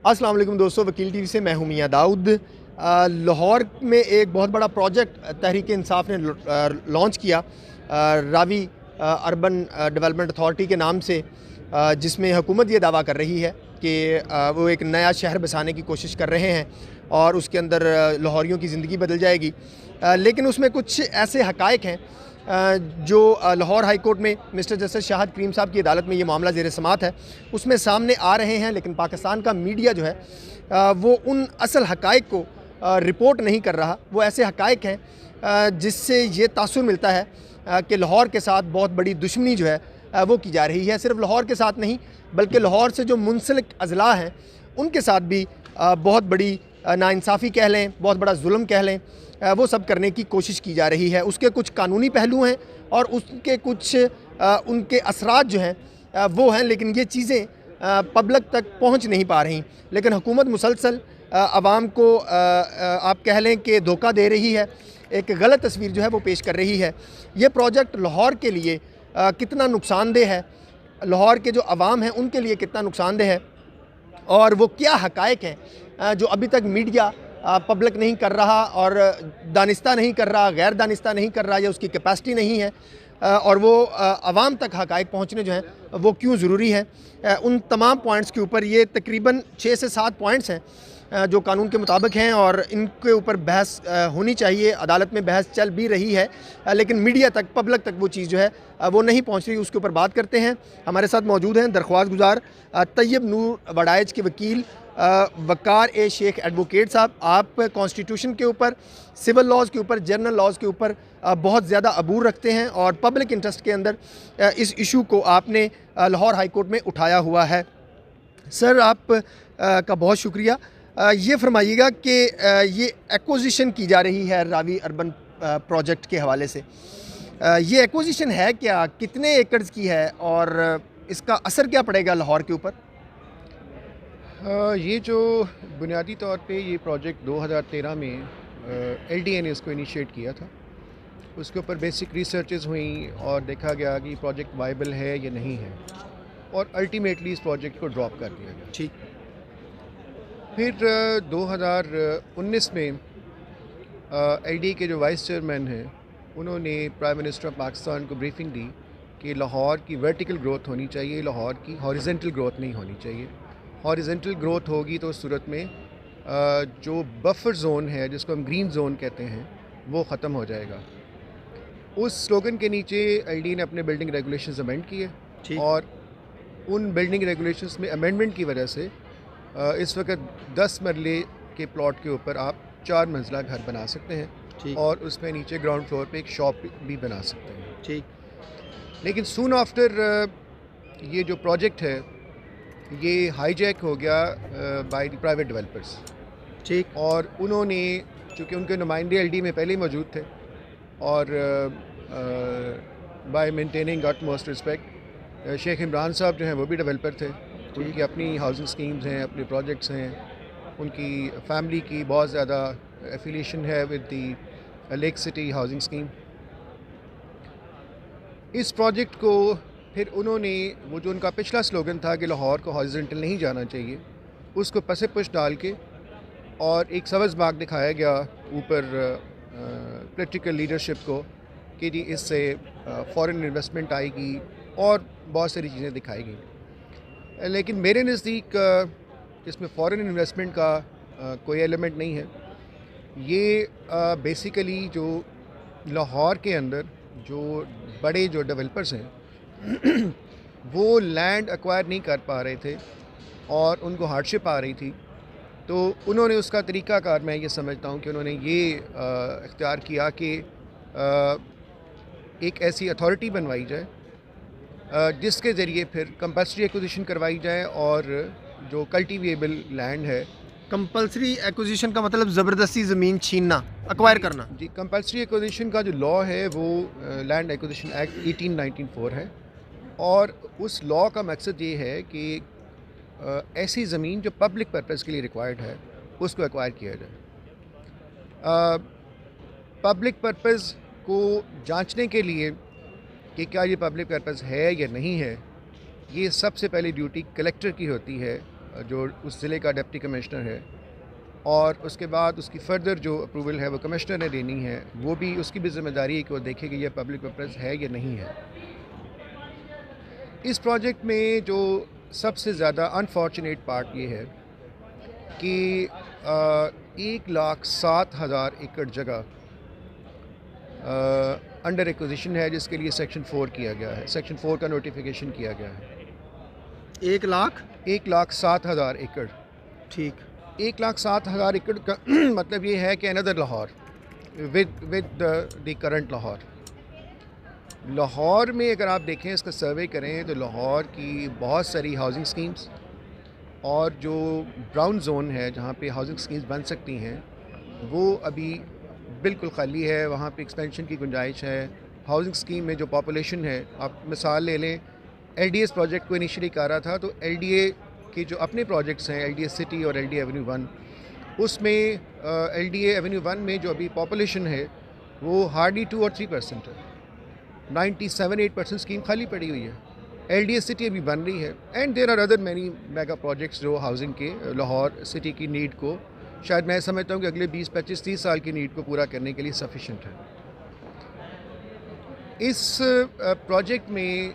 अस्सलाम वालेकुम दोस्तों, वकील टीवी से मैं हूं मियां दाऊद। लाहौर में एक बहुत बड़ा प्रोजेक्ट तहरीक इंसाफ ने लॉन्च किया रावी अर्बन डेवलपमेंट अथॉरिटी के नाम से, जिसमें हुकूमत ये दावा कर रही है कि वो एक नया शहर बसाने की कोशिश कर रहे हैं और उसके अंदर लाहौरियों की ज़िंदगी बदल जाएगी। लेकिन उसमें कुछ ऐसे हक़ाइक़ हैं जो लाहौर हाई कोर्ट में मिस्टर जस्टिस शाहद करीम साहब की अदालत में ये मामला ज़ेर समात है, उसमें सामने आ रहे हैं। लेकिन पाकिस्तान का मीडिया जो है वो उन असल हक़ाइक़ को रिपोर्ट नहीं कर रहा। वो ऐसे हक़ाइक़ हैं जिससे ये तासुर मिलता है कि लाहौर के साथ बहुत बड़ी दुश्मनी जो है वो की जा रही है। सिर्फ लाहौर के साथ नहीं, बल्कि लाहौर से जो मुंसलिक अज़ला हैं उनके साथ भी बहुत बड़ी नाइंसाफ़ी कह लें, बहुत बड़ा जुल्म कह लें, वो सब करने की कोशिश की जा रही है। उसके कुछ कानूनी पहलू हैं और उसके कुछ उनके असरात जो हैं वो हैं, लेकिन ये चीज़ें पब्लिक तक पहुंच नहीं पा रही। लेकिन हुकूमत मुसलसल आवाम को आप कह लें कि धोखा दे रही है, एक गलत तस्वीर जो है वो पेश कर रही है। ये प्रोजेक्ट लाहौर के लिए कितना नुकसानदेह है, लाहौर के जो अवाम हैं उनके लिए कितना नुकसानदेह है, और वो क्या हक़ाइक़ हैं जो अभी तक मीडिया पब्लिक नहीं कर रहा और दानिस्ता नहीं कर रहा, गैर दानिस्ता नहीं कर रहा, या उसकी कैपेसिटी नहीं है, और वो आवाम तक हक़ाइक़ पहुँचने जो हैं वो क्यों ज़रूरी है। उन तमाम पॉइंट्स के ऊपर, ये तकरीबन 6 से 7 पॉइंट्स हैं जो कानून के मुताबिक हैं और इनके ऊपर बहस होनी चाहिए। अदालत में बहस चल भी रही है, लेकिन मीडिया तक, पब्लिक तक वो चीज़ जो है वो नहीं पहुंच रही। उसके ऊपर बात करते हैं। हमारे साथ मौजूद हैं दरख्वास्त गुजार तैयब नूर वडाइज के वकील वकार ए शेख एडवोकेट साहब। आप कॉन्स्टिट्यूशन के ऊपर, सिविल लॉज़ के ऊपर, जनरल लॉज़ के ऊपर बहुत ज़्यादा अबूर रखते हैं और पब्लिक इंटरेस्ट के अंदर इस इशू को आपने लाहौर हाई कोर्ट में उठाया हुआ है। सर, आप का बहुत शुक्रिया। ये फरमाइएगा कि ये एक्विजिशन की जा रही है रावी अर्बन प्रोजेक्ट के हवाले से, ये एक्विजिशन है क्या, कितने एकड़्स की है और इसका असर क्या पड़ेगा लाहौर के ऊपर? ये जो बुनियादी तौर पे ये प्रोजेक्ट 2013 में LDA ने इसको इनिशिएट किया था। उसके ऊपर बेसिक रिसर्चेस हुई और देखा गया कि प्रोजेक्ट वाइबल है या नहीं है, और अल्टीमेटली इस प्रोजेक्ट को ड्रॉप कर दिया गया। ठीक। फिर 2019 में LDA के जो वाइस चेयरमैन हैं उन्होंने प्राइम मिनिस्टर ऑफ पाकिस्तान को ब्रीफिंग दी कि लाहौर की वर्टिकल ग्रोथ होनी चाहिए, लाहौर की हॉरिजेंटल ग्रोथ नहीं होनी चाहिए। हॉरिजेंटल ग्रोथ होगी तो उस सूरत में जो बफर जोन है, जिसको हम ग्रीन जोन कहते हैं, वो ख़त्म हो जाएगा। उस स्लोगन के नीचे LDA ने अपने बिल्डिंग रेगुलेशंस अमेंड किए, और उन बिल्डिंग रेगुलेशंस में अमेंडमेंट की वजह से इस वक्त 10 मरले के प्लॉट के ऊपर आप 4 मंजिला घर बना सकते हैं, और उसमें नीचे ग्राउंड फ्लोर पे एक शॉप भी बना सकते हैं। ठीक। लेकिन सून आफ्टर ये जो प्रोजेक्ट है ये हाईजैक हो गया बाय द प्राइवेट डेवलपर्स। ठीक। और उन्होंने, चूँकि उनके नुमाइंदे LDA में पहले ही मौजूद थे, और by maintaining utmost respect, Sheikh Imran साहब जो हैं वो भी डेवलपर थे, उनकी अपनी हाउसिंग स्कीम्स हैं, अपने प्रोजेक्ट्स हैं, उनकी फैमिली की बहुत ज़्यादा एफिलिएशन है with the lake city housing scheme. इस प्रोजेक्ट को फिर उन्होंने, वो जो उनका पिछला स्लोगन था कि लाहौर को हॉरिजॉन्टल नहीं जाना चाहिए, उसको पसे पुश डाल के और एक सब्ज़ बाग दिखाया गया ऊपर पॉलिटिकल लीडरशिप को कि जी इससे फॉरेन इन्वेस्टमेंट आएगी और बहुत सारी चीज़ें दिखाई गई। लेकिन मेरे नज़दीक इसमें फ़ॉरेन इन्वेस्टमेंट का कोई एलिमेंट नहीं है। ये बेसिकली जो लाहौर के अंदर जो बड़े जो डेवलपर्स हैं वो लैंड एक्वायर नहीं कर पा रहे थे और उनको हार्डशिप आ रही थी, तो उन्होंने उसका तरीक़ाकार, मैं ये समझता हूँ कि उन्होंने ये इख्तियार किया कि एक ऐसी अथॉरिटी बनवाई जाए जिसके ज़रिए फिर कंपल्सरी एक्विजिशन करवाई जाए, और जो कल्टीवेबल लैंड है। कंपल्सरी एक्विजिशन का मतलब ज़बरदस्ती ज़मीन छीनना, एक्वायर करना? जी, कंपल्सरी एक्विजिशन का जो लॉ है वो लैंड एक्विजिशन एक्ट 1894 है, और उस लॉ का मकसद ये है कि ऐसी ज़मीन जो पब्लिक पर्पज़ के लिए रिक्वायर्ड है उसको एक्वायर किया जाए। पब्लिक पर्पज़ को जांचने के लिए कि क्या ये पब्लिक पर्पज़ है या नहीं है, ये सबसे पहली ड्यूटी कलेक्टर की होती है जो उस ज़िले का डिप्टी कमिश्नर है, और उसके बाद उसकी फ़र्दर जो अप्रूवल है वो कमिश्नर ने देनी है। वो भी उसकी भी ज़िम्मेदारी है कि वो देखे कि यह पब्लिक पर्पज़ है या नहीं है। इस प्रोजेक्ट में जो सबसे ज़्यादा अनफॉर्चुनेट पार्ट ये है कि 1,07,000 एकड़ जगह अंडर एक्विजिशन है, जिसके लिए सेक्शन 4 किया गया है, सेक्शन 4 का नोटिफिकेशन किया गया है। 1,07,000 एकड़। ठीक। 1,07,000 एकड़ का मतलब ये है कि another Lahore with the current Lahore. Lahore में अगर आप देखें, इसका सर्वे करें, तो लाहौर की बहुत सारी हाउसिंग स्कीम्स और जो ब्राउन जोन है जहाँ पे हाउसिंग स्कीम्स बन सकती हैं वो अभी बिल्कुल खाली है। वहाँ पे एक्सपेंशन की गुंजाइश है। हाउसिंग स्कीम में जो पॉपुलेशन है, आप मिसाल ले लें, LDS प्रोजेक्ट को इनिशियली कर रहा था, तो LDA के जो अपने प्रोजेक्ट्स हैं, LDA सिटी और LDA एवेन्यू 1, उसमें LDA एवेन्यू 1 में जो अभी पॉपुलेशन है वो हार्डली 2 और 3% है। 97-8% स्कीम खाली पड़ी हुई है। LDA सिटी अभी बन रही है। And there are other many mega projects जो हाउसिंग के लाहौर सिटी की नीड को, शायद मैं समझता हूँ कि अगले 20, 25, 30 साल की नीड को पूरा करने के लिए सफिशेंट है। इस प्रोजेक्ट में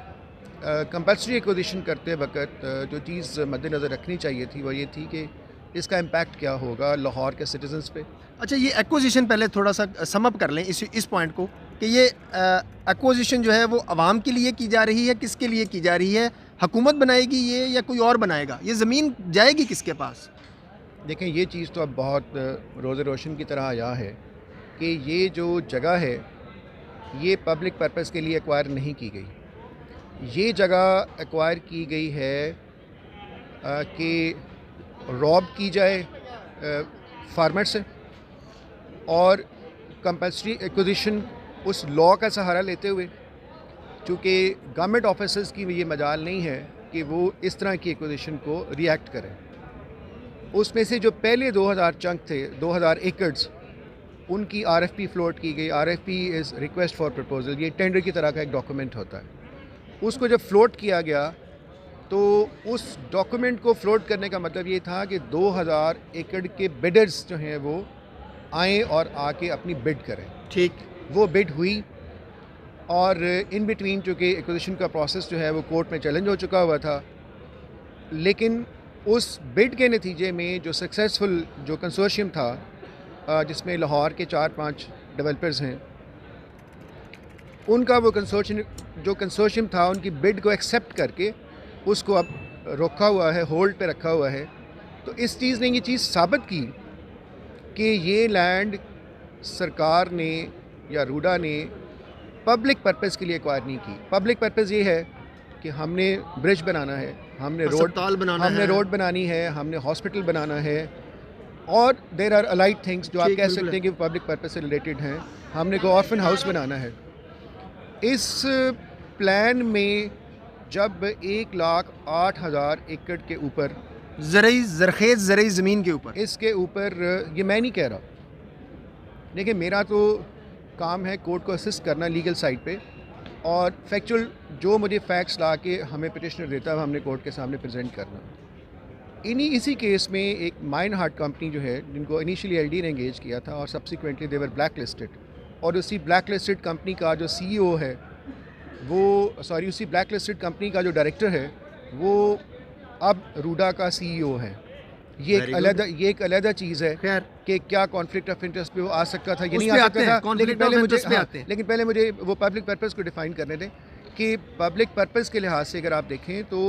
कंपल्सरी एक्विजिशन करते वक्त जो चीज़ मद्देनज़र रखनी चाहिए थी वो ये थी कि इसका इम्पैक्ट क्या होगा लाहौर के सिटीजन्स पे। अच्छा, ये एक्विजिशन पहले थोड़ा सा समअप कर लें इस पॉइंट को कि ये एक्विजिशन जो है वो आवाम के लिए की जा रही है, किसके लिए की जा रही है? हुकूमत बनाएगी ये या कोई और बनाएगा? ये ज़मीन जाएगी किसके पास? देखें, ये चीज़ तो अब बहुत रोज़ रोशन की तरह आया है कि ये जो जगह है ये पब्लिक पर्पस के लिए एक्वायर नहीं की गई। ये जगह एक्वायर की गई है कि रॉब की जाए फार्मर से, और कंपल्सरी एक्विजिशन उस लॉ का सहारा लेते हुए, चूँकि गवर्नमेंट ऑफिसर्स की ये मजाल नहीं है कि वो इस तरह की एक्विजिशन को रिएक्ट करें। उसमें से जो पहले 2000 चंक थे, 2000 एकड़्स, उनकी RFP फ्लोट की गई। RFP is request for proposal, ये टेंडर की तरह का एक डॉक्यूमेंट होता है। उसको जब फ्लोट किया गया तो उस डॉक्यूमेंट को फ्लोट करने का मतलब ये था कि 2000 एकड़ के बिडर्स जो हैं वो आएँ और आके अपनी बिड करें। ठीक। वो बिड हुई, और इन बिटवीन चूँकि एक्विजिशन का प्रोसेस जो है वो कोर्ट में चैलेंज हो चुका हुआ था, लेकिन उस बिड के नतीजे में जो सक्सेसफुल जो कंसोर्शियम था, जिसमें लाहौर के 4-5 डेवलपर्स हैं, उनका वो कंसोर्शियम था, उनकी बिड को एक्सेप्ट करके उसको अब रोका हुआ है, होल्ड पे रखा हुआ है। तो इस चीज़ ने ये चीज़ साबित की कि ये लैंड सरकार ने या रूडा ने पब्लिक पर्पस के लिए एक्वायर नहीं की। पब्लिक पर्पस ये है कि हमने ब्रिज बनाना है, हमने रोड बनानी है, हमने हॉस्पिटल बनाना है, और देयर आर अलाइड थिंग्स जो आप कह सकते हैं कि पब्लिक पर्पस से रिलेटेड हैं। हमने को ऑर्फन हाउस बनाना है। इस प्लान में जब 1,08,000 एकड़ के ऊपर ज़रखेज़ ज़रई ज़मीन के ऊपर, इसके ऊपर, ये मैं नहीं कह रहा, देखिए मेरा तो काम है कोर्ट को असिस्ट करना लीगल साइड पे, और फैक्चुअल जो मुझे फैक्ट्स ला के हमें पिटिशनर देता है हमने कोर्ट के सामने प्रेजेंट करना। इसी केस में एक माइन हार्ट कंपनी जो है, जिनको इनिशियली LD ने एंगेज किया था और सब्सिक्वेंटली दे वर ब्लैक लिस्टेड, और उसी ब्लैक लिस्टेड कंपनी का जो CEO है उसी ब्लैक लिस्टेड कंपनी का जो डायरेक्टर है वो अब रूडा का CEO है। ये एक अलग चीज़ है कि क्या कॉन्फ्लिक्ट ऑफ इंटरेस्ट पे वो आ सकता था, ये नहीं आ सकता था। लेकिन पहले मुझे वो पब्लिक पर्पस को डिफाइन करने दें कि पब्लिक पर्पस के लिहाज से अगर आप देखें तो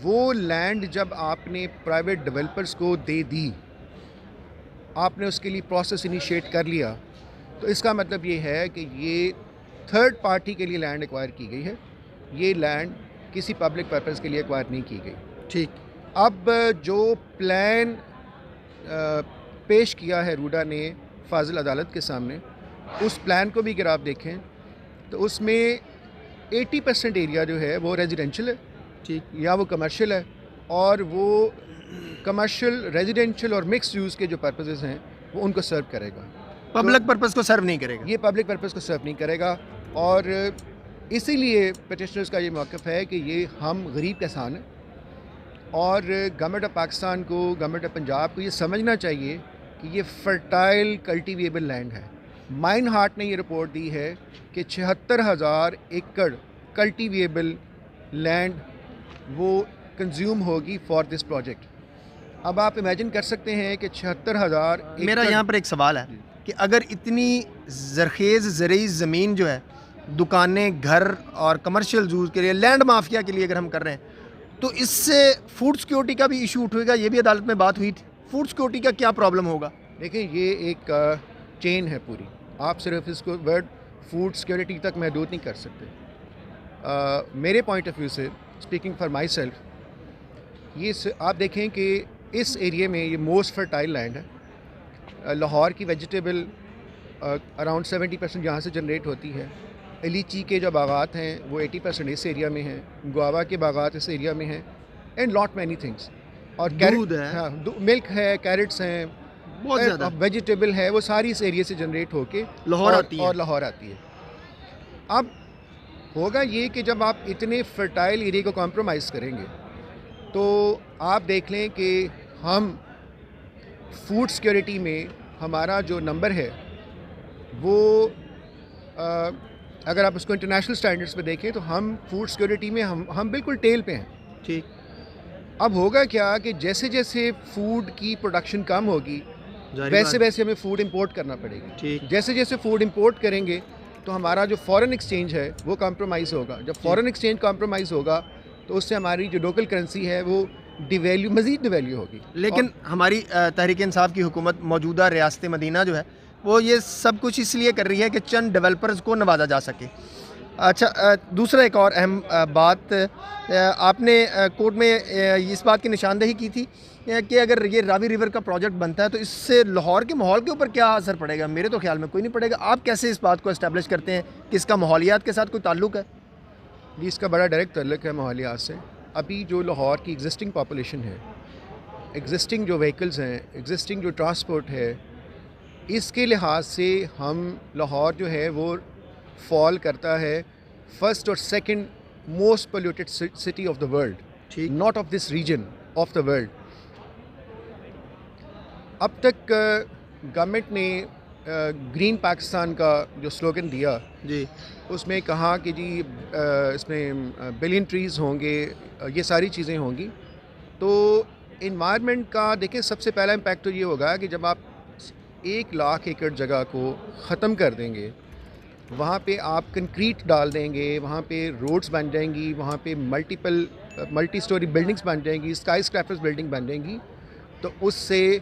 वो लैंड जब आपने प्राइवेट डेवलपर्स को दे दी, आपने उसके लिए प्रोसेस इनिशिएट कर लिया, तो इसका मतलब ये है कि ये थर्ड पार्टी के लिए लैंड एक्वायर की गई है। ये लैंड किसी पब्लिक पर्पस के लिए एक्वायर नहीं की गई। ठीक। अब जो प्लान पेश किया है रूडा ने फाजिल अदालत के सामने, उस प्लान को भी अगर आप देखें तो उसमें 80% एरिया जो है वो रेजिडेंशियल है, ठीक, या वो कमर्शियल है, और वो कमर्शियल, रेजिडेंशियल और मिक्स यूज़ के जो पर्पसेस हैं वो उनको सर्व करेगा। पब्लिक पर्पस को सर्व नहीं करेगा। ये पब्लिक पर्पस को सर्व नहीं करेगा, और इसीलिए पिटिशनर्स का ये मौक़िफ़ है कि ये हम गरीब किसान हैं और गवर्नमेंट ऑफ पाकिस्तान को, गवर्नमेंट ऑफ पंजाब को ये समझना चाहिए कि ये फर्टाइल कल्टीवेबल लैंड है। माइन हार्ट ने ये रिपोर्ट दी है कि 76,000 एकड़ कल्टीवेबल लैंड वो कंज्यूम होगी फॉर दिस प्रोजेक्ट। अब आप इमेजिन कर सकते हैं कि 76,000 मेरा यहाँ पर एक सवाल है कि अगर इतनी ज़रखेज़ ज़रूरी ज़मीन जो है दुकानें, घर और कमर्शियल यूज़ के लिए, लैंड माफिया के लिए अगर हम कर रहे हैं, तो इससे फूड सिक्योरिटी का भी इशू उठेगा। ये भी अदालत में बात हुई थी, फूड सिक्योरिटी का क्या प्रॉब्लम होगा? देखिए, ये एक चेन है पूरी, आप सिर्फ इसको वर्ड फूड सिक्योरिटी तक महदूद नहीं कर सकते। मेरे पॉइंट ऑफ व्यू से, स्पीकिंग फॉर माई सेल्फ, ये आप देखें कि इस एरिया में ये मोस्ट फर्टाइल लैंड है। लाहौर की वेजिटेबल अराउंड 70% यहाँ से जनरेट होती है। लीची के जो बागात हैं वो 80% इस एरिया में हैं, गुआवा के बागात इस एरिया में हैं, एंड लॉट मैनी थिंग्स। और दूध है, हाँ, मिल्क है, कैरेट्स हैं, बहुत ज़्यादा वेजिटेबल है, वो सारी इस एरिया से जनरेट होके लाहौर आती है। और लाहौर आती है। अब होगा ये कि जब आप इतने फर्टाइल एरिया को कॉम्प्रोमाइज़ करेंगे तो आप देख लें कि हम फूड सिक्योरिटी में हमारा जो नंबर है वो अगर आप उसको इंटरनेशनल स्टैंडर्ड्स पे देखें तो हम फूड सिक्योरिटी में हम बिल्कुल टेल पे हैं। ठीक। अब होगा क्या कि जैसे जैसे फूड की प्रोडक्शन कम होगी वैसे वैसे हमें फ़ूड इंपोर्ट करना पड़ेगा। ठीक। जैसे जैसे फ़ूड इंपोर्ट करेंगे तो हमारा जो फॉरेन एक्सचेंज है वो कॉम्प्रोमाइज़ होगा। जब फॉरेन एक्सचेंज कॉम्प्रोमाइज़ होगा तो उससे हमारी जो लोकल करेंसी है वो मज़ीद डिवैल्यू होगी। लेकिन हमारी तहरीक इंसाफ की हुकूमत, मौजूदा रियासत मदीना जो है, वो ये सब कुछ इसलिए कर रही है कि चंद डेवलपर्स को नवाजा जा सके। अच्छा, दूसरा एक और अहम बात, आपने कोर्ट में इस बात की निशानदेही की थी कि अगर ये रावी रिवर का प्रोजेक्ट बनता है तो इससे लाहौर के माहौल के ऊपर क्या असर पड़ेगा? मेरे तो ख्याल में कोई नहीं पड़ेगा। आप कैसे इस बात को इस्टेब्लिश करते हैं कि इसका माहौलियात के साथ कोई ताल्लुक़ है? जी, इसका बड़ा डायरेक्ट ताल्लुक़ है माहौलियात से। अभी जो लाहौर की एग्जिस्टिंग पॉपुलेशन है, एग्जिस्टिंग जो व्हीकल्स हैं, एग्जिस्टिंग जो ट्रांसपोर्ट है, इसके लिहाज से हम लाहौर जो है वो फॉल करता है फर्स्ट और second most polluted city of the world, ठीक। Not of this region, of the world. अब तक गवर्नमेंट ने ग्रीन पाकिस्तान का जो स्लोगन दिया जी, उसमें कहा कि जी इसमें बिलियन ट्रीज़ होंगे, ये सारी चीज़ें होंगी। तो इन्वायरमेंट का देखिए सबसे पहला इम्पैक्ट तो ये होगा कि जब आप 1 लाख एकड़ जगह को ख़त्म कर देंगे, वहाँ पे आप कंक्रीट डाल देंगे, वहाँ पे रोड्स बन जाएंगी, वहाँ पे मल्टी स्टोरी बिल्डिंग्स बन जाएंगी, स्काई स्क्रैपर्स बिल्डिंग बन जाएंगी, तो उससे,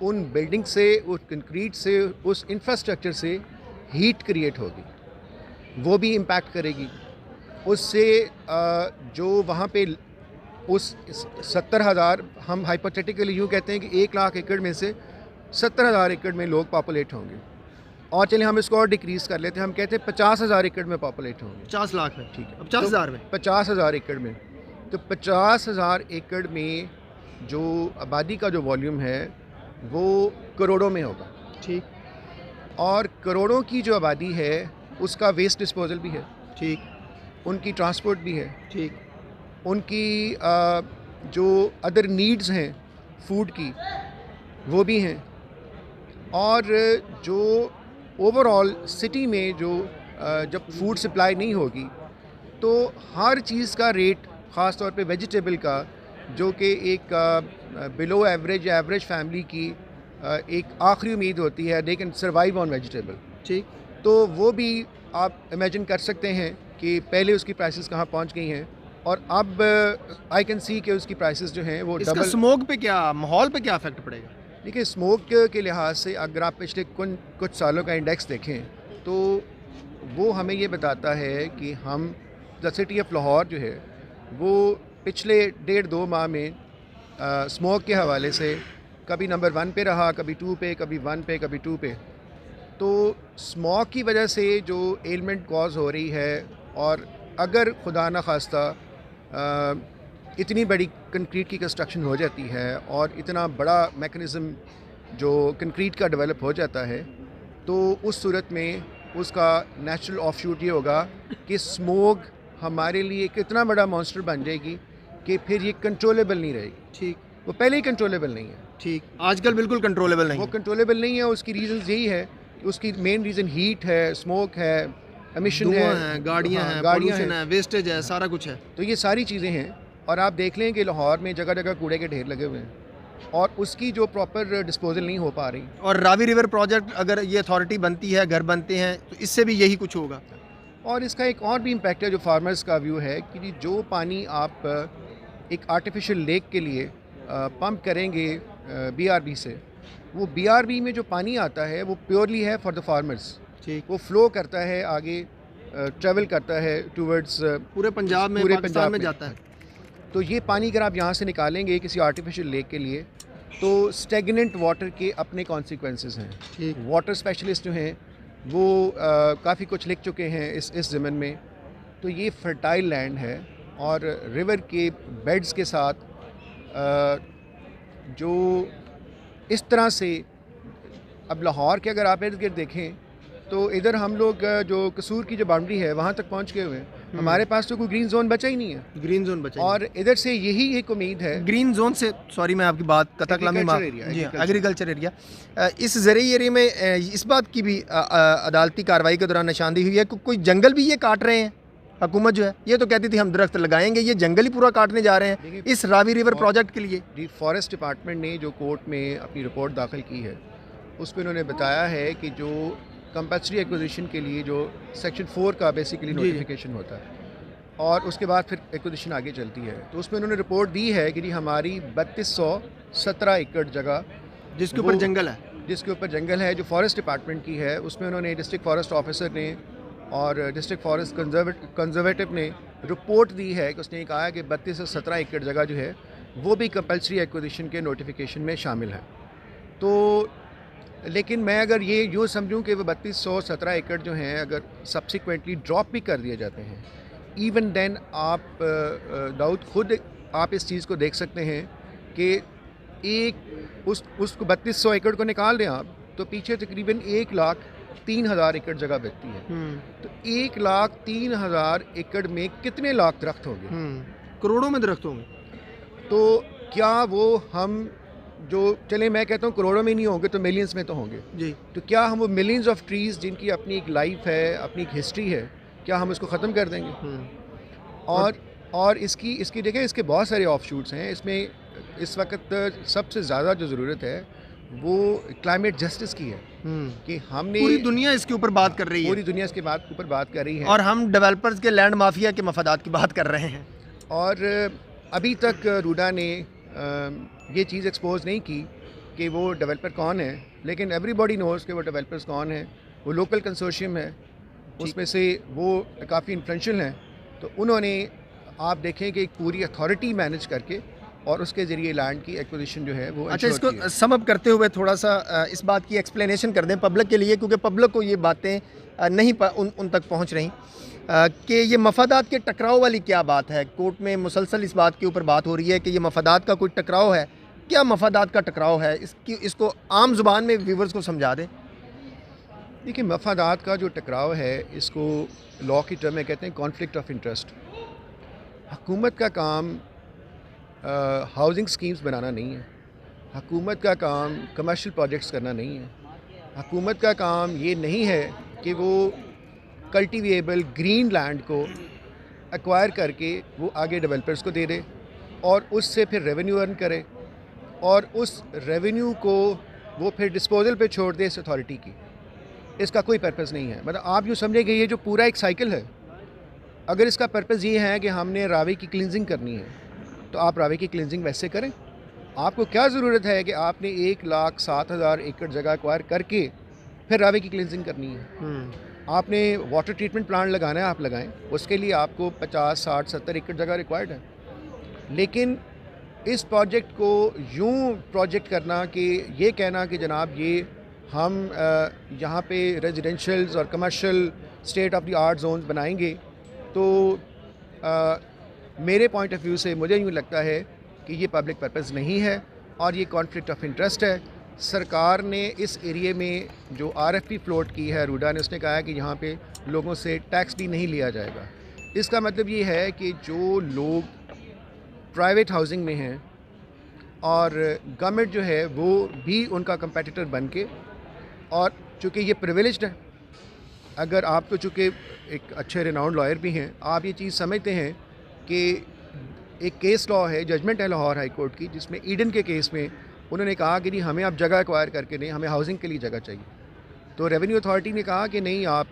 उन बिल्डिंग से, उस कंक्रीट से, उस इंफ्रास्ट्रक्चर से हीट क्रिएट होगी, वो भी इम्पैक्ट करेगी। उससे जो वहाँ पे उस 70,000, हम हाइपोथेटिकली यूँ कहते हैं कि 1 लाख एकड़ में से 70,000 एकड़ में लोग पॉपुलेट होंगे, और चलिए हम इसको और डिक्रीज़ कर लेते हैं, हम कहते हैं 50,000 एकड़ में पॉपुलेट होंगे। 50 लाख में, ठीक है, अब 50,000 में, 50,000 एकड़ में, तो 50,000 एकड़ में जो आबादी का जो वॉल्यूम है वो करोड़ों में होगा। ठीक। और करोड़ों की जो आबादी है उसका वेस्ट डिस्पोजल भी है, ठीक, उनकी ट्रांसपोर्ट भी है, ठीक, उनकी जो अदर नीड्स हैं फूड की वो भी हैं, और जो ओवरऑल सिटी में जो जब फूड सप्लाई नहीं होगी तो हर चीज़ का रेट, ख़ास तौर पे वेजिटेबल का, जो कि एक बिलो एवरेज या एवरेज फैमिली की एक आखिरी उम्मीद होती है, they can survive on vegetable, ठीक, तो वो भी आप इमेजिन कर सकते हैं कि पहले उसकी प्राइसेस कहाँ पहुँच गई हैं, और अब आई कैन सी कि उसकी प्राइसेस जो हैं वो इसका डबल। स्मोक पे क्या, माहौल पे क्या इफेक्ट पड़ेगा? देखिए, स्मोक के लिहाज से अगर आप पिछले कुछ सालों का इंडेक्स देखें तो वो हमें ये बताता है कि हम द सिटी ऑफ लाहौर जो है वो पिछले 1.5-2 माह में स्मोक के हवाले से कभी नंबर 1 पे रहा, कभी 2 पे, कभी 1 पे, कभी 2 पे। तो स्मोक की वजह से जो एलिमेंट कॉज हो रही है, और अगर खुदा न खास्ता इतनी बड़ी कंक्रीट की कंस्ट्रक्शन हो जाती है और इतना बड़ा मैकेनिज़्म जो कंक्रीट का डेवलप हो जाता है, तो उस सूरत में उसका नेचुरल ऑफशूट ये होगा कि स्मोक हमारे लिए कितना बड़ा मॉन्स्टर बन जाएगी कि फिर ये कंट्रोलेबल नहीं रहेगी। ठीक, वो पहले ही कंट्रोलेबल नहीं है, ठीक, आजकल बिल्कुल कंट्रोलेबल नहीं वो है। कंट्रोलेबल नहीं है। उसकी रीज़न यही है, उसकी मेन रीज़न हीट है, स्मोक है, एमिशन धुआं है, है, गाड़ियाँ हैं, गाड़ियाँ पॉल्यूशन हैं। है, वेस्टेज है, सारा कुछ है। तो ये सारी चीज़ें हैं। और आप देख लें कि लाहौर में जगह जगह कूड़े के ढेर लगे हुए हैं और उसकी जो प्रॉपर डिस्पोजल नहीं हो पा रही। और रावी रिवर प्रोजेक्ट अगर ये अथॉरिटी बनती है, घर बनते हैं, तो इससे भी यही कुछ होगा। और इसका एक और भी इम्पैक्ट है जो फार्मर्स का व्यू है कि जो पानी आप एक आर्टिफिशियल लेक के लिए पंप करेंगे BRB से, वो BRB में जो पानी आता है वो प्योरली है फॉर द फार्मर्स। ठीक, वो फ्लो करता है आगे, ट्रेवल करता है टूवर्ड्स पूरे पंजाब में, पूरे पाकिस्तान पंजाब में में। जाता है। तो ये पानी अगर आप यहाँ से निकालेंगे किसी आर्टिफिशियल लेक के लिए, तो स्टेगनेंट वाटर के अपने कॉन्सिक्वेंसेस हैं। ठीक, वाटर स्पेशलिस्ट जो हैं वो काफ़ी कुछ लिख चुके हैं इस ज़मन में। तो ये फर्टाइल लैंड है और रिवर के बेड्स के साथ जो इस तरह से, अब लाहौर के अगर आप इर्द गिर्द देखें तो इधर हम लोग जो कसूर की जो बाउंड्री है वहाँ तक पहुँच गए हुए हैं। हमारे पास तो कोई ग्रीन जोन बचा ही नहीं है। ग्रीन जोन बचा। और इधर से यही एक उम्मीद है। ग्रीन जोन से, सॉरी मैं आपकी बात कथा कलामी माफ, Agriculture area, जी agriculture। एग्रीकल्चर एरिया, इस ज़रूरी एरिया में इस बात की भी अदालती कार्रवाई के दौरान निशानदेही हुई है कि कोई जंगल भी ये काट रहे हैं। हुकूमत जो है ये तो कहती थी हम दरख्त लगाएंगे, ये जंगल ही पूरा काटने जा रहे हैं देखिए, इस रावी रिवर प्रोजेक्ट के लिए। जी फॉरेस्ट डिपार्टमेंट ने जो कोर्ट में अपनी रिपोर्ट दाखिल की है उसमें उन्होंने बताया है कि जो कंपल्सरी एक्विजिशन के लिए जो सेक्शन 4 का बेसिकली नोटिफिकेशन होता है और उसके बाद फिर एक्विजिशन आगे चलती है, तो उसमें उन्होंने रिपोर्ट दी है कि जी हमारी 3217 एकड़ जगह जिसके ऊपर वो- जंगल है, जिसके ऊपर जंगल है जो फॉरेस्ट डिपार्टमेंट की है, उसमें उन्होंने डिस्ट्रिक्ट फॉरेस्ट ऑफिसर ने और डिस्ट्रिक्ट फॉरेस्ट कंजर्वेटिव ने रिपोर्ट दी है कि उसने कहा है कि 32 से 17 एकड़ जगह जो है वो भी कंपल्सरी एक्विजिशन के नोटिफिकेशन में शामिल है। तो लेकिन मैं अगर ये यूँ समझूं कि वो 3217 एकड़ जो हैं अगर सब्सिक्वेंटली ड्रॉप भी कर दिए जाते हैं, इवन देन आप दाऊद खुद आप इस चीज़ को देख सकते हैं कि एक उसको 3200 एकड़ को निकाल दें आप, तो पीछे तकरीबन 1,03,000 एकड़ जगह बचती है। तो 1,03,000 एकड़ में कितने लाख दरख्त होंगे? करोड़ों में दरख्त होंगे। तो क्या वो हम जो चले, मैं कहता हूँ करोड़ों में नहीं होंगे तो मिलियंस में तो होंगे जी। तो क्या हम वो मिलियंस ऑफ ट्रीज़ जिनकी अपनी एक लाइफ है, अपनी एक हिस्ट्री है, क्या हम उसको ख़त्म कर देंगे? और इसकी देखें, इसके बहुत सारे ऑफ शूट्स हैं। इसमें इस वक्त सबसे ज़्यादा जो ज़रूरत है वो क्लाइमेट जस्टिस की है कि हमने पूरी दुनिया इसके ऊपर बात कर रही है, पूरी दुनिया इसके ऊपर बात कर रही है और हम डेवलपर्स के लैंड माफिया के मफादात की बात कर रहे हैं। और अभी तक रूडा ने ये चीज़ एक्सपोज नहीं की कि वो डेवलपर कौन है, लेकिन एवरीबॉडी नोज़ कि वो डेवलपर्स कौन है। वो लोकल कंसोर्शियम है, उसमें से वो काफ़ी इन्फ्लुएंशियल हैं। तो उन्होंने, आप देखें कि एक पूरी अथॉरिटी मैनेज करके और उसके ज़रिए लैंड की एक्विजिशन जो है वो अच्छा, ensure की है। इसको सम अप करते हुए थोड़ा सा इस बात की एक्सप्लेनेशन कर दें पब्लिक के लिए, क्योंकि पब्लिक को ये बातें नहीं उन तक पहुंच रही कि ये मफादात के टकराव वाली क्या बात है। कोर्ट में मुसलसल इस बात के ऊपर बात हो रही है कि ये मफादात का कोई टकराव है। क्या मफादात का टकराव है, इसको आम जुबान में व्यूवर्स को समझा दें। देखिए, मफादात का जो टकराव है इसको लॉ की टर्म में कहते हैं कॉन्फ्लिक्ट ऑफ इंटरेस्ट। हुकूमत का काम हाउसिंग स्कीम्स बनाना नहीं है, हुकूमत का काम कमर्शियल प्रोजेक्ट्स करना नहीं है, हुकूमत का काम ये नहीं है कि वो कल्टीवेबल ग्रीन लैंड को एक्वायर करके वो आगे डेवलपर्स को दे दे और उससे फिर रेवेन्यू अर्न करे और उस रेवेन्यू को वो फिर डिस्पोजल पे छोड़ दे इस अथॉरिटी की। इसका कोई पर्पस नहीं है। मतलब आप यूँ समझे कि ये जो पूरा एक साइकिल है, अगर इसका पर्पस ये है कि हमने रावी की क्लिनजिंग करनी है तो आप रावी की क्लिनजिंग वैसे करें। आपको क्या ज़रूरत है कि आपने 1,07,000 एकड़ जगह एक्वायर करके फिर रावी की क्लिनजिंग करनी है? आपने वाटर ट्रीटमेंट प्लांट लगाना है, आप लगाएं, उसके लिए आपको 50, 60, 70 एकड़ जगह रिक्वायर्ड है। लेकिन इस प्रोजेक्ट को यूं प्रोजेक्ट करना कि ये कहना कि जनाब ये हम यहाँ पे रेजिडेंशियल्स और commercial state of the art zones बनाएंगे, तो मेरे पॉइंट ऑफ व्यू से मुझे यूँ लगता है कि ये पब्लिक पर्पस नहीं है और ये कॉन्फ्लिक्ट ऑफ इंटरेस्ट है। सरकार ने इस एरिए में जो RFP फ्लोट की है, रूडा ने, उसने कहा है कि यहाँ पे लोगों से टैक्स भी नहीं लिया जाएगा। इसका मतलब ये है कि जो लोग प्राइवेट हाउसिंग में हैं और गवर्नमेंट जो है वो भी उनका कंपेटिटर बन के, और चूँकि ये प्रिविलेज्ड है, अगर आप तो चूँकि एक अच्छे रिनाउंड लॉयर भी हैं, आप ये चीज़ समझते हैं कि एक केस लॉ है, जजमेंट है लाहौर हाई कोर्ट की, जिसमें ईडन के केस में उन्होंने कहा कि नहीं, हमें आप जगह एक्वायर करके नहीं, हमें हाउसिंग के लिए जगह चाहिए। तो रेवेन्यू अथॉरिटी ने कहा कि नहीं, आप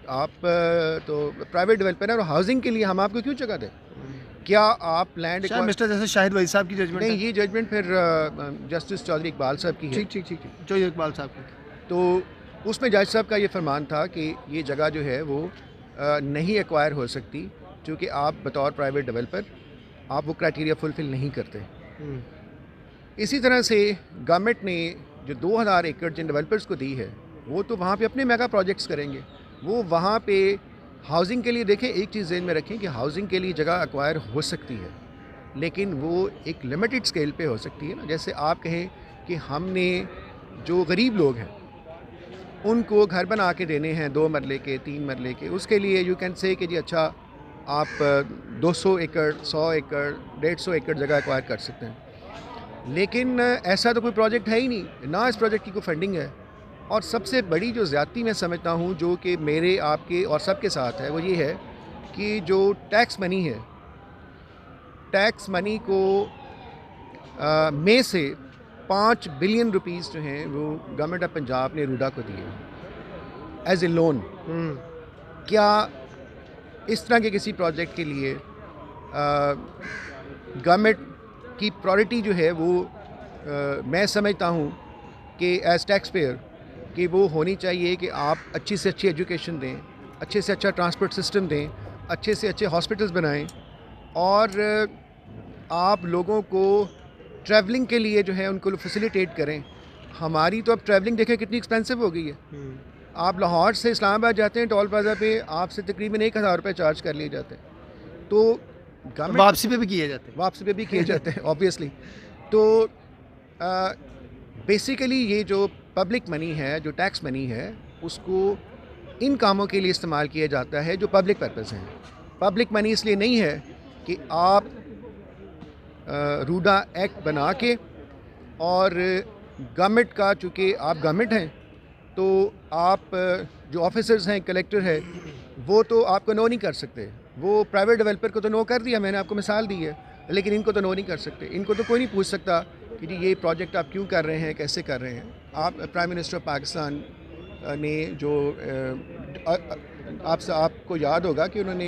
तो प्राइवेट डेवलपर हैं और हाउसिंग के लिए हम आपको क्यों जगह दें, क्या आप लैंड शायद मिस्टर जैसे शाहिद वली साहब की जजमेंट नहीं, ये जजमेंट फिर जस्टिस चौधरी इकबाल साहब की है। ठीक जो इकबाल साहब की, तो उसमें जज साहब का ये फरमान था कि ये जगह जो है वो नहीं एक्वायर हो सकती, क्योंकि आप बतौर प्राइवेट डेवलपर आप वो क्राइटेरिया फुलफिल नहीं करते। इसी तरह से गवर्नमेंट ने जो 2000 एकड़ जिन डेवलपर्स को दी है, वो तो वहाँ पे अपने मेगा प्रोजेक्ट्स करेंगे, वो वहाँ पे हाउसिंग के लिए, देखें एक चीज़ ज़हन में रखें कि हाउसिंग के लिए जगह एक्वायर हो सकती है, लेकिन वो एक लिमिटेड स्केल पे हो सकती है ना। जैसे आप कहें कि हमने जो गरीब लोग हैं उनको घर बना के देने हैं 2 मरले के, 3 मरले के, उसके लिए यू कैन से कि जी अच्छा आप 200 एकड़, 100 एकड़, 150 एकड़ जगह एक्वायर कर सकते हैं, लेकिन ऐसा तो कोई प्रोजेक्ट है ही नहीं, ना इस प्रोजेक्ट की कोई फंडिंग है। और सबसे बड़ी जो ज़्यादती मैं समझता हूँ, जो कि मेरे, आपके और सबके साथ है, वो ये है कि जो टैक्स मनी है, टैक्स मनी को में से 5 बिलियन रुपीस जो हैं वो गवर्नमेंट ऑफ पंजाब ने रूडा को दिए एज ए लोन। क्या इस तरह के किसी प्रोजेक्ट के लिए गवर्नमेंट की प्रायोरिटी जो है वो मैं समझता हूँ कि एज टैक्स पेयर कि वो होनी चाहिए कि आप अच्छी से अच्छी एजुकेशन दें, अच्छे से अच्छा ट्रांसपोर्ट सिस्टम दें, अच्छे से अच्छे हॉस्पिटल्स बनाएं, और आप लोगों को ट्रैवलिंग के लिए जो है उनको फैसिलिटेट करें। हमारी तो अब ट्रैवलिंग देखें कितनी एक्सपेंसिव हो गई है। आप लाहौर से इस्लामाबाद जाते हैं, टोल प्लाजा पे आपसे तकरीबन 1000 रुपये चार्ज कर लिए जाते हैं, तो गवर्नमेंट वापसी पे भी किए जाते हैं, वापसी पे भी किए जाते हैं ऑब्वियसली। तो बेसिकली ये जो पब्लिक मनी है, जो टैक्स मनी है, उसको इन कामों के लिए इस्तेमाल किया जाता है जो पब्लिक पर्पस हैं। पब्लिक मनी इसलिए नहीं है कि आप रूडा एक्ट बना के, और गवर्नमेंट का, चूँकि आप गवर्नमेंट हैं तो आप जो ऑफिसर्स हैं, कलेक्टर है, वो तो आपको नो नहीं कर सकते। वो प्राइवेट डेवलपर को तो नो कर दिया, मैंने आपको मिसाल दी है, लेकिन इनको तो नो नहीं कर सकते। इनको तो कोई नहीं पूछ सकता कि जी ये प्रोजेक्ट आप क्यों कर रहे हैं, कैसे कर रहे हैं। आप प्राइम मिनिस्टर ऑफ पाकिस्तान ने जो आपको याद होगा कि उन्होंने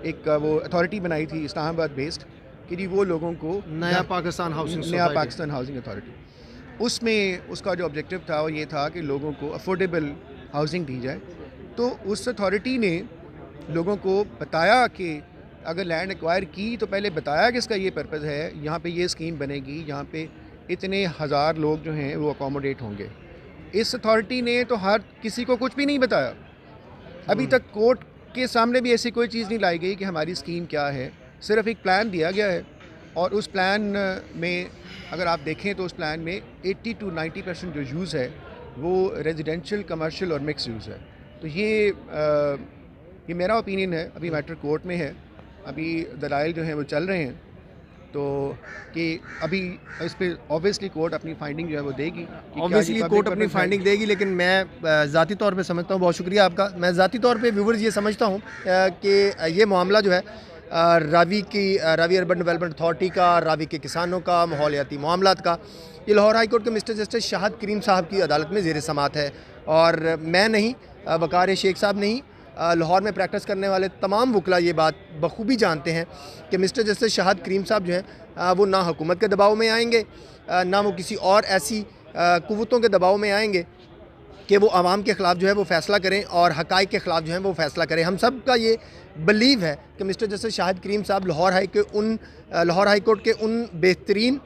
एक वो अथॉरिटी बनाई थी इस्लामाबाद बेस्ड, कि जी वो लोगों को नया पाकिस्तान हाउसिंग अथॉरिटी, उसमें उसका जो ऑब्जेक्टिव था वो ये था कि लोगों को अफोर्डेबल हाउसिंग दी जाए। तो उस अथॉरिटी ने लोगों को बताया कि अगर लैंड एक्वायर की तो पहले बताया कि इसका ये पर्पज़ है, यहाँ पे ये स्कीम बनेगी, यहाँ पे इतने हज़ार लोग जो हैं वो अकोमोडेट होंगे। इस अथॉरिटी ने तो हर किसी को कुछ भी नहीं बताया। अभी तक कोर्ट के सामने भी ऐसी कोई चीज़ नहीं लाई गई कि हमारी स्कीम क्या है, सिर्फ एक प्लान दिया गया है, और उस प्लान में अगर आप देखें तो उस प्लान में 80 to 90% जो यूज़ है वो रेजिडेंशियल, कमर्शियल और मिक्स यूज़ है। तो ये मेरा ओपिनियन है। अभी मैटर कोर्ट में है, अभी दलाइल जो हैं वो चल रहे हैं, तो कि अभी इस पर ऑब्वियसली कोर्ट अपनी फाइंडिंग जो है वो देगी। ऑब्वियसली कोर्ट अपनी फाइंडिंग देगी, लेकिन मैं ज़ाती तौर पे समझता हूँ, बहुत शुक्रिया आपका, मैं ज़ाती तौर पे व्यूवर्स ये समझता हूँ कि ये मामला जो है रावी अर्बन डेवलपमेंट अथॉरिटी का, रावी के किसानों का, माहौलियाती मामलात का, ये लाहौर हाई कोर्ट के मिस्टर जस्टिस शाहिद करीम साहब की अदालत में ज़ेर समात है। और मैं नहीं, वकार शेख साहब नहीं, लाहौर में प्रैक्टिस करने वाले तमाम वकला ये बात बखूबी जानते हैं कि मिस्टर जस्टिस शाहिद करीम साहब जो हैं वो ना हुकूमत के दबाव में आएंगे, ना वो किसी और ऐसी कुव्वतों के दबाव में आएंगे कि वो आवाम के ख़िलाफ़ जो है वो फ़ैसला करें और हक़ाइक़ के ख़िलाफ़ जो है वो फ़ैसला करें। हम सब का ये बिलीव है कि मिस्टर जस्टिस शाहिद करीम साहब लाहौर हाई कोर्ट के उन बेहतरीन,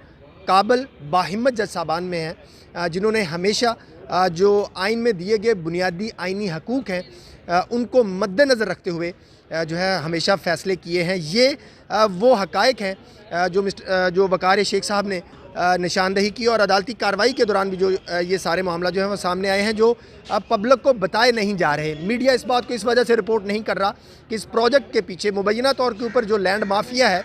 काबिल, बाहिम्मत जज साहबान में हैं जिन्होंने हमेशा जो आइन में दिए गए बुनियादी आइनी हकूक़ हैं उनको मद्देनज़र रखते हुए जो है हमेशा फ़ैसले किए हैं। ये वो हक़ाइक़ हैं जो वकार शेख साहब ने निशानदही की, और अदालती कार्रवाई के दौरान भी जो ये सारे मामला जो है वो सामने आए हैं, जो अब पब्लिक को बताए नहीं जा रहे। मीडिया इस बात को इस वजह से रिपोर्ट नहीं कर रहा कि इस प्रोजेक्ट के पीछे मुबैना तौर के ऊपर जो लैंड माफिया है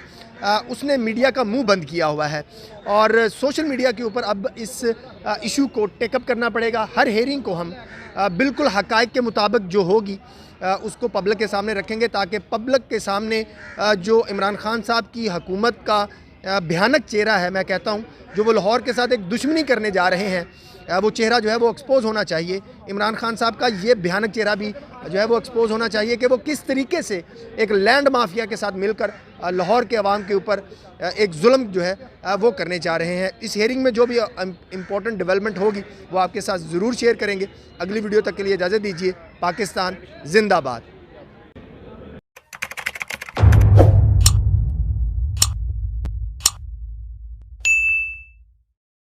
उसने मीडिया का मुंह बंद किया हुआ है और सोशल मीडिया के ऊपर अब इस इशू को टेकअप करना पड़ेगा। हर हेयरिंग को हम बिल्कुल हक़ाइक़ के मुताबिक जो होगी उसको पब्लिक के सामने रखेंगे, ताकि पब्लिक के सामने जो इमरान खान साहब की हुकूमत का भयानक चेहरा है, मैं कहता हूँ, जो वो लाहौर के साथ एक दुश्मनी करने जा रहे हैं, वो चेहरा जो है वो एक्सपोज़ होना चाहिए। इमरान खान साहब का ये भयानक चेहरा भी जो है वो एक्सपोज़ होना चाहिए कि वो किस तरीके से एक लैंड माफिया के साथ मिलकर लाहौर के अवाम के ऊपर एक जुल्म जो है वो करने जा रहे हैं। इस हेयरिंग में जो भी इम्पोर्टेंट डेवलपमेंट होगी वो आपके साथ ज़रूर शेयर करेंगे। अगली वीडियो तक के लिए इजाज़त दीजिए। पाकिस्तान जिंदाबाद।